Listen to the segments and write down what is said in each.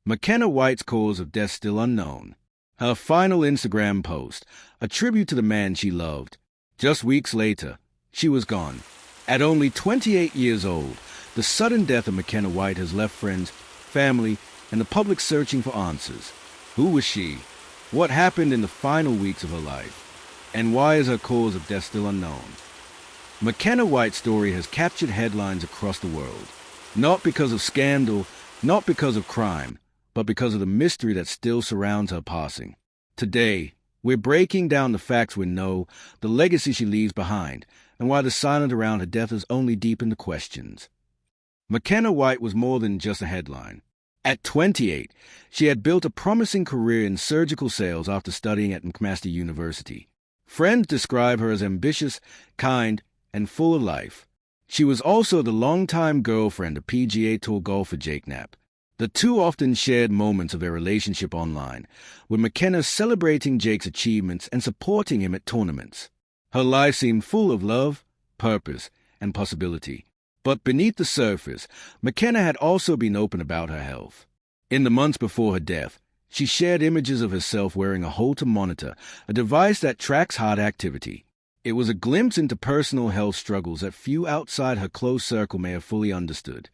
Makena White's cause of death still unknown. Her final Instagram post, a tribute to the man she loved. Just weeks later, she was gone. At only 28 years old, the sudden death of Makena White has left friends, family, and the public searching for answers. Who was she? What happened in the final weeks of her life? And why is her cause of death still unknown? Makena White's story has captured headlines across the world. Not because of scandal, not because of crime, but because of the mystery that still surrounds her passing. Today, we're breaking down the facts we know, the legacy she leaves behind, and why the silence around her death has only deepened the questions. Makena White was more than just a headline. At 28, she had built a promising career in surgical sales after studying at McMaster University. Friends describe her as ambitious, kind, and full of life. She was also the longtime girlfriend of PGA Tour golfer Jake Knapp. The two often shared moments of their relationship online, with Makena celebrating Jake's achievements and supporting him at tournaments. Her life seemed full of love, purpose, and possibility. But beneath the surface, Makena had also been open about her health. In the months before her death, she shared images of herself wearing a Holter monitor, a device that tracks heart activity. It was a glimpse into personal health struggles that few outside her close circle may have fully understood.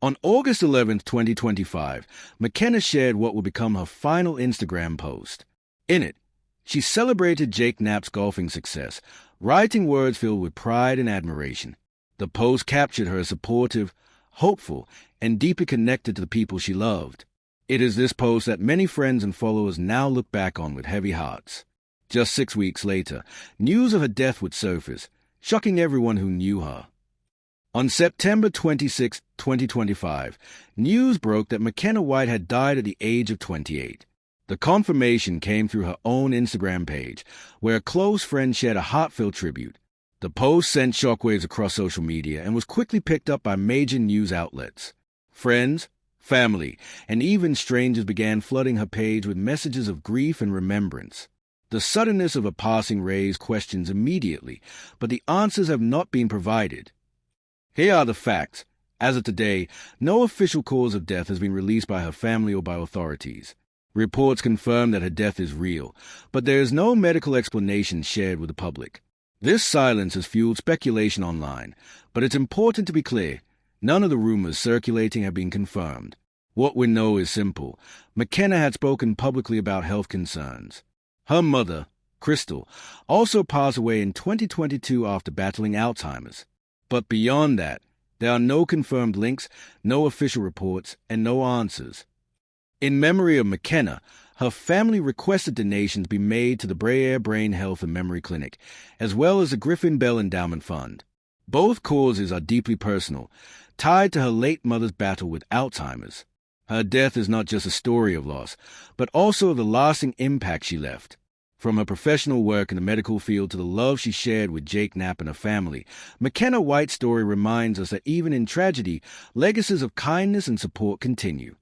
On August 11, 2025, Makena shared what would become her final Instagram post. In it, she celebrated Jake Knapp's golfing success, writing words filled with pride and admiration. The post captured her as supportive, hopeful, and deeply connected to the people she loved. It is this post that many friends and followers now look back on with heavy hearts. Just 6 weeks later, news of her death would surface, shocking everyone who knew her. On September 26, 2025, news broke that Makena White had died at the age of 28. The confirmation came through her own Instagram page, where a close friend shared a heartfelt tribute. The post sent shockwaves across social media and was quickly picked up by major news outlets. Friends, family, and even strangers began flooding her page with messages of grief and remembrance. The suddenness of her passing raised questions immediately, but the answers have not been provided. Here are the facts. As of today, no official cause of death has been released by her family or by authorities. Reports confirm that her death is real, but there is no medical explanation shared with the public. This silence has fueled speculation online, but it's important to be clear. None of the rumors circulating have been confirmed. What we know is simple. Makena had spoken publicly about health concerns. Her mother, Crystal, also passed away in 2022 after battling Alzheimer's. But beyond that, there are no confirmed links, no official reports, and no answers. In memory of Makena, her family requested donations be made to the Bray Brain Health and Memory Clinic, as well as the Griffin Bell Endowment Fund. Both causes are deeply personal, tied to her late mother's battle with Alzheimer's. Her death is not just a story of loss, but also the lasting impact she left. From her professional work in the medical field to the love she shared with Jake Knapp and her family, Makena White's story reminds us that even in tragedy, legacies of kindness and support continue.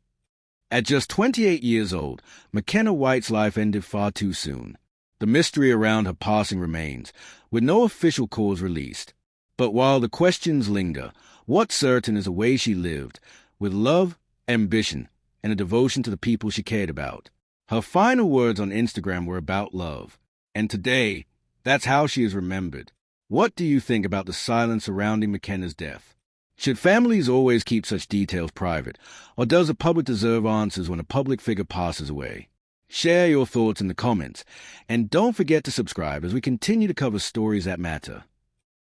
At just 28 years old, Makena White's life ended far too soon. The mystery around her passing remains, with no official cause released. But while the questions linger, what's certain is the way she lived, with love, ambition, and a devotion to the people she cared about. Her final words on Instagram were about love. And today, that's how she is remembered. What do you think about the silence surrounding Makena's death? Should families always keep such details private, or does the public deserve answers when a public figure passes away? Share your thoughts in the comments, and don't forget to subscribe as we continue to cover stories that matter.